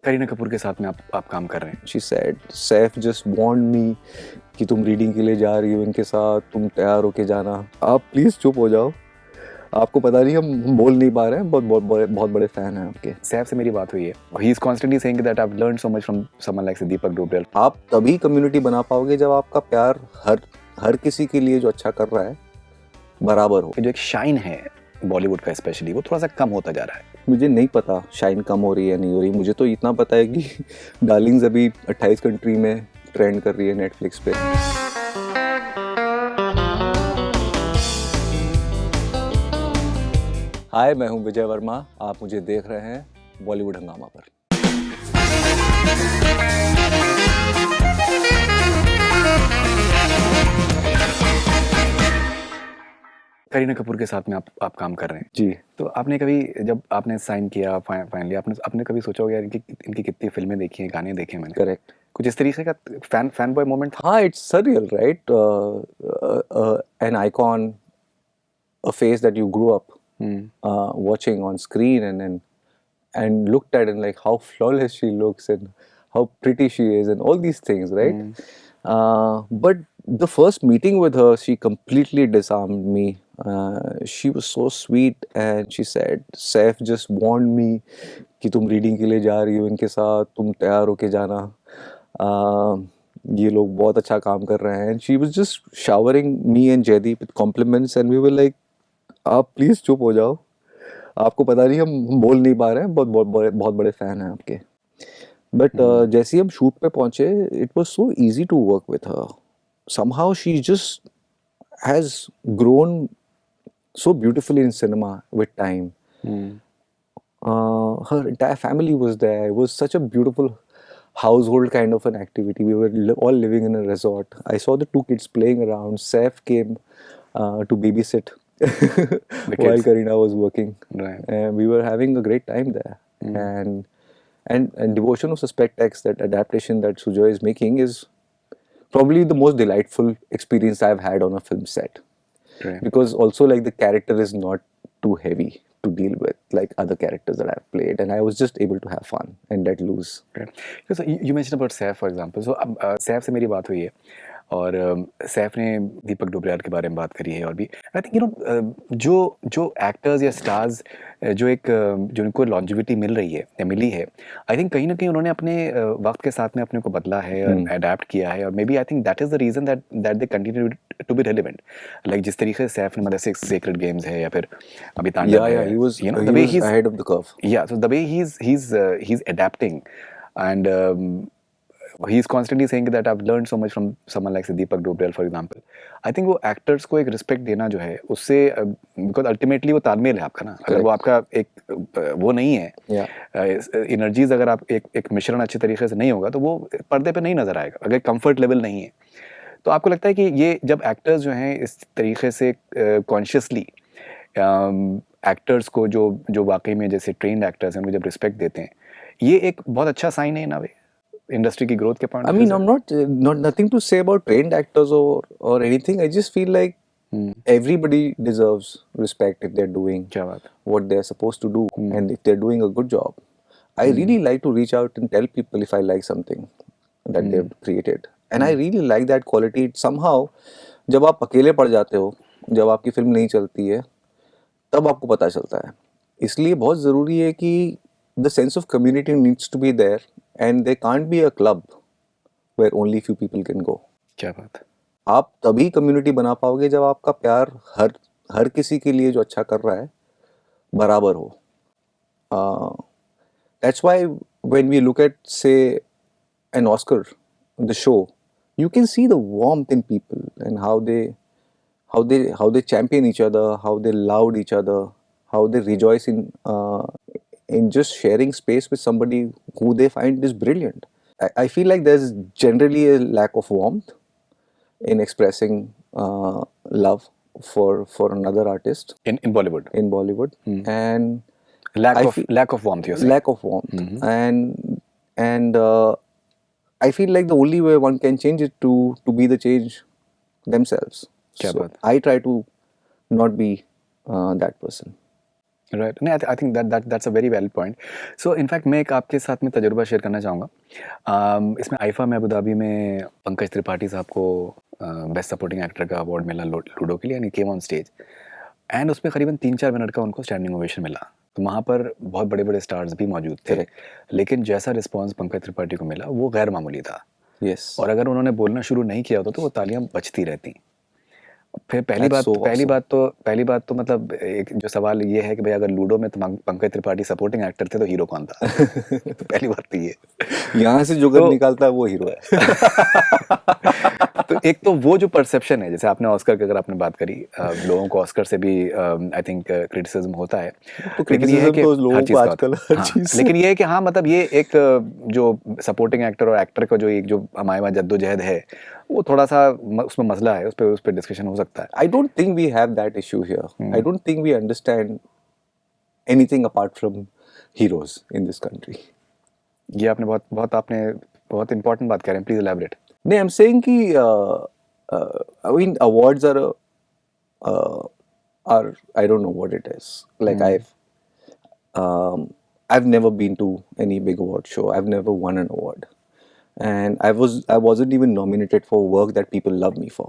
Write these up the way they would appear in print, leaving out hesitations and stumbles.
करीना कपूर के साथ में आप काम कर रहे हैं। She said, Saif just warned me कि तुम रीडिंग के लिए जा रही हो इनके साथ, तुम तैयार होके जाना। आप प्लीज़ चुप हो जाओ। आपको पता नहीं हम बोल नहीं पा रहे हैं, बहुत बड़े फैन हैं आपके। सैफ से मेरी बात हुई है। He is constantly saying that I have learned so much from someone like Deepak Dobrel. आप तभी कम्युनिटी बना पाओगे जब आपका प्यार हर किसी के लिए जो अच्छा कर रहा है बराबर हो। जो एक शाइन है बॉलीवुड का स्पेशली, वो थोड़ा सा कम होता जा रहा है। मुझे नहीं पता शाइन कम हो रही है नहीं हो रही, मुझे तो इतना पता है कि डार्लिंग्स अभी 28 कंट्री में ट्रेंड कर रही है नेटफ्लिक्स पे। हाय, मैं हूं विजय वर्मा। आप मुझे देख रहे हैं बॉलीवुड हंगामा पर। करीना कपूर के साथ में आप काम कर रहे हैं जी। तो आपने कभी, जब आपने साइन किया फाइनली, आपने कभी सोचा होगा यार इनकी कितनी फिल्में देखी हैं, गाने देखे हैं मैंने। करेक्ट। कुछ इस तरीके का फैन बॉय मोमेंट था? हाँ, it's surreal, right? An icon, a face that you grew up watching on screen and looked at and like how flawless she looks and how pretty she is and all these things, right? But the first meeting with her, she completely disarmed me. She was so sweet and she said, "Saif just warned me कि तुम reading के लिए जा रही हो इनके साथ, तुम तैयार होके जाना। ये लोग बहुत अच्छा काम कर रहे हैं." And she was just showering me and Jaideep with compliments and we were like, आप प्लीज़ चुप हो जाओ। आपको पता नहीं हम बोल नहीं पा रहे हैं, बहुत बड़े फ़ैन हैं आपके। बट जैसे ही हम शूट पे पहुंचे, it was so easy to work with her. Somehow she just has grown so beautifully in cinema with time. Her entire family was there. It was such a beautiful household kind of an activity. We were all living in a resort. I saw the two kids playing around. Saif came to babysit while Kareena was working. Right. And we were having a great time there. And Devotion of Suspect X, that adaptation that Sujoy is making, is probably the most delightful experience I've had on a film set. Right. Because also like the character is not too heavy to deal with like other characters that I've played, and I was just able to have fun and let loose. Right. So you mentioned about Saif, for example. So Saif से मेरी बात हुई है और सैफ ने दीपक डोबरेल के बारे में बात करी है। और भी आई थिंक जो एक्टर्स या स्टार्स जो उनको लॉन्जिविटी मिल रही है या मिली है, आई थिंक कहीं ना कहीं उन्होंने अपने वक्त के साथ में अपने को बदला है और अडेप्ट किया है। और maybe I think that is the reason that they continue to be relevant. Like जिस तरीके से सैफ ने मतलब सेक्रेड गेम्स है या फिर अभी तांडव है, he was ahead of the curve. Yeah, so the way he's adapting and he is constantly saying that I've learned so much from someone like Deepak Dobrel, for example. I think वो actors को एक respect देना जो है उससे, because ultimately वो तालमेल है आपका ना। अगर वो आपका एक वो नहीं है, एनर्जीज अगर आप एक मिश्रण अच्छे तरीके से नहीं होगा तो वो पर्दे पे नहीं नजर आएगा। अगर कंफर्ट लेवल नहीं है तो आपको लगता है कि ये जब एक्टर्स जो हैं इस तरीके से कॉन्शियसली एक्टर्स को जो वाकई में जैसे ट्रेन्ड एक्टर्स हैं उनको जब रिस्पेक्ट देते हैं, ये एक बहुत अच्छा साइन है ना वे इंडस्ट्री की ग्रोथ के point. I mean, I'm not nothing to say about trained actors or anything. I just feel like everybody deserves respect if they're doing what they're supposed to do and if they're doing a good job. I really like to reach out and tell people if I like something that they've created, and I really like that quality. Somehow, जब आप अकेले पड़ जाते हो, जब आपकी film नहीं चलती है, तब आपको पता चलता है। इसलिए बहुत ज़रूरी है कि the sense of community needs to be there, and there can't be a club where only few people can go. क्या बात है। आप तभी कम्युनिटी बना पाओगे जब आपका प्यार हर किसी के लिए जो अच्छा कर रहा है बराबर हो। That's why when we look at, say, an Oscar, the show, you can see the warmth in people and how they champion each other, how they laud each other, how they rejoice in just sharing space with somebody who they find is brilliant. I feel like there's generally a lack of warmth in expressing love for another artist in Bollywood. In Bollywood, and lack of warmth. You're saying lack of warmth, and I feel like the only way one can change it to be the change themselves. So I try to not be that person. Right नहीं I think that's a very valid point so in fact मैं एक आपके साथ में तजुर्बा share करना चाहूँगा इसमें आईफा में अबू धाबी में पंकज त्रिपाठी साहब को बेस्ट सपोर्टिंग एक्टर का अवार्ड मिला लूडो के लिए and he came on stage and उसमें करीबन 3-4 मिनट का उनको स्टैंडिंग ओवेशन मिला तो वहाँ पर बहुत बड़े बड़े स्टार्स भी मौजूद थे Correct. लेकिन जैसा रिस्पॉन्स पंकज त्रिपाठी को मिला वो गैर मामूली था Yes. और अगर उन्होंने बोलना शुरू नहीं किया होता तो वो तालियां बजती रहती फिर That's so awesome. पहली बात तो मतलब एक जो सवाल ये है कि भाई अगर लूडो में तो पंकज त्रिपाठी सपोर्टिंग एक्टर थे तो हीरो कौन था तो पहली बात तो ये यहाँ से जो तो निकालता है वो हीरो है. तो एक तो वो जो परसेप्शन है जैसे आपने ऑस्कर की अगर आपने बात करी लोगों को ऑस्कर से भी आई थिंक क्रिटिसिज्म होता है तो लेकिन ये है criticism कि तो हर लोगों को चीज़ का आजकल होता है हर हाँ चीज से. लेकिन ये है कि हाँ मतलब ये एक जो सपोर्टिंग एक्टर और एक्टर का जो एक जो हमारे वहाँ जद्दोजहद है वो थोड़ा सा उसमें मसला है उस पर डिस्कशन हो सकता है I don't think we have that issue here. I don't think we understand anything apart from heroes in this country. ये आपने बहुत इंपॉर्टेंट बात कह रहे हैं please elaborate No, I'm saying कि I mean awards uh, are I don't know what it is. Like I've never been to any big award show. I've never won an award, and I wasn't even nominated for work that people love me for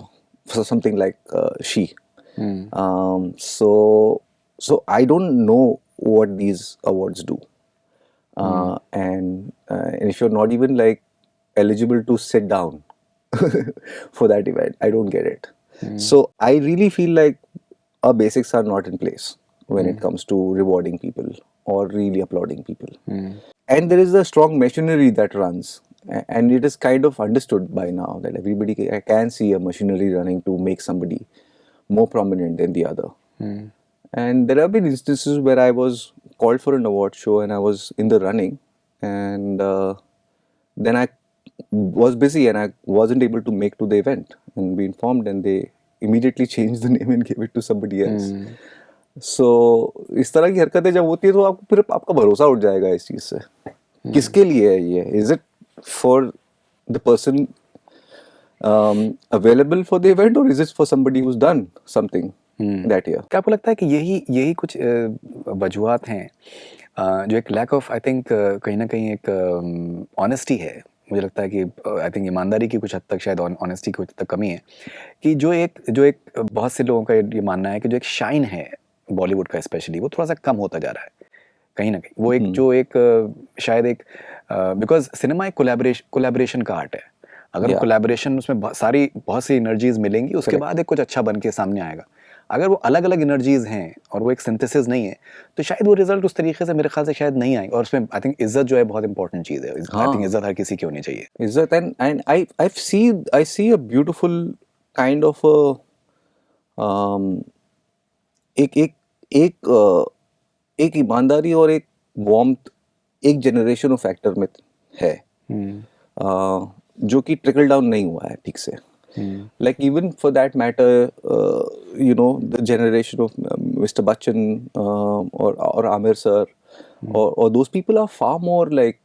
something like She. So I don't know what these awards do. And if you're not even like eligible to sit down for that event, I don't get it. So I really feel like our basics are not in place when it comes to rewarding people or really applauding people. And there is a strong machinery that runs, and it is kind of understood by now that everybody can see a machinery running to make somebody more prominent than the other. And there have been instances where I was called for an award show and I was in the running, and then I was busy and I wasn't able to make to the event and be informed, and they immediately changed the name and gave it to somebody else. So इस तरह की हरकतें जब होती है तो आपको फिर आपका भरोसा उठ जाएगा इस चीज से. किसके लिए है ये? Is it for the person available for the event, or is it for somebody who's done something that year? क्या आपको लगता है कि यही कुछ वजूहात हैं जो एक लैक ऑफ आई थिंक कहीं ना कहीं एक ऑनेस्टी है मुझे लगता है कि आई थिंक ईमानदारी की कुछ हद तक शायद ऑनेस्टी की कुछ हद तक कमी है कि जो एक बहुत से लोगों का ये मानना है कि जो एक शाइन है बॉलीवुड का स्पेशली वो थोड़ा सा कम होता जा रहा है कहीं ना कहीं वो एक जो एक शायद एक बिकॉज सिनेमा एक कोलैबोरेशन का आर्ट है अगर कोलैबोरेशन उसमें बहुत सी एनर्जीज मिलेंगी उसके बाद एक कुछ अच्छा बन के सामने आएगा अगर वो अलग अलग एनर्जीज हैं और वो एक सिंथेसिस नहीं है तो शायद वो रिजल्ट उस तरीके से मेरे ख्याल से शायद नहीं आएगा और उसमें आई थिंक इज्जत जो है बहुत इंपॉर्टेंट चीज़ है आई थिंक इज्जत हर किसी की होनी चाहिए इज्जत and I see a beautiful kind of a एक एक एक ईमानदारी और एक वार्मथ एक जनरेशन ऑफ एक्टर में है जो कि ट्रिकल डाउन नहीं हुआ है ठीक से. Like even for that matter, the generation of Mr. Bachchan or Amir sir, or those people are far more like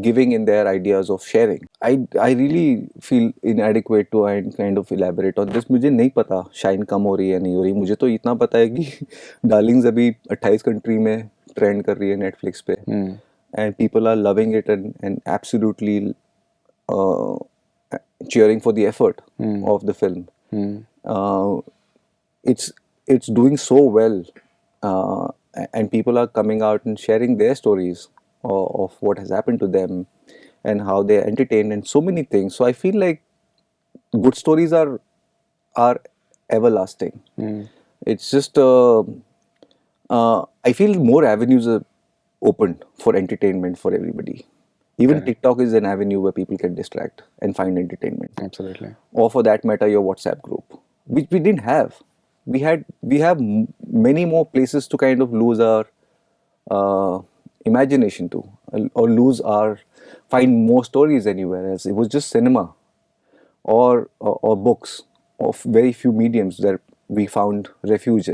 giving in their ideas of sharing. I really feel inadequate to kind of elaborate on this. मुझे नहीं पता shine कम हो रही है नहीं हो रही. मुझे तो इतना पता है कि डार्लिंग्स अभी 28 कंट्री में ट्रेंड कर रही है नेटफ्लिक्स पे, and people are loving it and absolutely cheering for the effort of the film. It's doing so well, and people are coming out and sharing their stories of what has happened to them and how they are entertained and so many things. So I feel like good stories are everlasting. It's just I feel more avenues are opened for entertainment for everybody. Even TikTok is an avenue where people can distract and find entertainment. Absolutely. Or for that matter, your WhatsApp group, which we didn't have. We have many more places to kind of lose our imagination to, or find more stories anywhere else. It was just cinema or books of very few mediums that we found refuge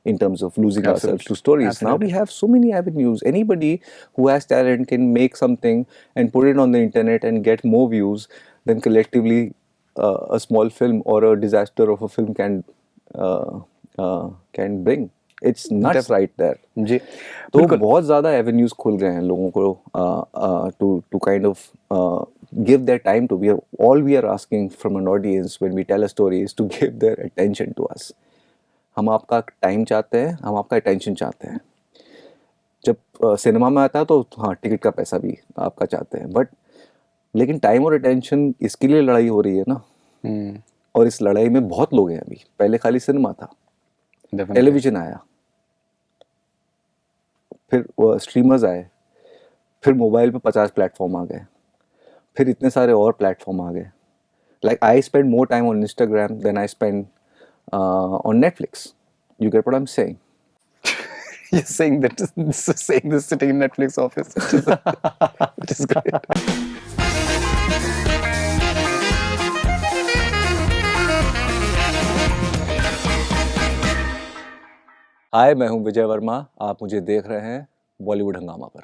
in terms of losing ourselves to stories. Absolutely. Now we have so many avenues. Anybody who has talent can make something and put it on the internet and get more views than collectively a small film or a disaster of a film can bring. It's nuts right there. जी तो बिल्कुल बहुत ज़्यादा avenues खुल रहे हैं लोगों को to kind of give their time to. All we are asking from an audience when we tell a story is to give their attention to us. हम आपका टाइम चाहते हैं, हम आपका अटेंशन चाहते हैं. जब सिनेमा में आता है तो हाँ टिकट का पैसा भी आपका चाहते हैं, बट लेकिन टाइम और अटेंशन इसके लिए लड़ाई हो रही है ना. और इस लड़ाई में बहुत लोग हैं अभी. पहले खाली सिनेमा था, टेलीविजन आया, फिर स्ट्रीमर्स आए, फिर मोबाइल पे 50 प्लेटफॉर्म आ गए, फिर इतने सारे और प्लेटफॉर्म आ गए. Like I spend more time on Instagram than I spend on Netflix. You get what I am saying? You're saying this sitting in Netflix office, which is great. हाय, मैं हूं विजय वर्मा. आप मुझे देख रहे हैं बॉलीवुड हंगामा पर.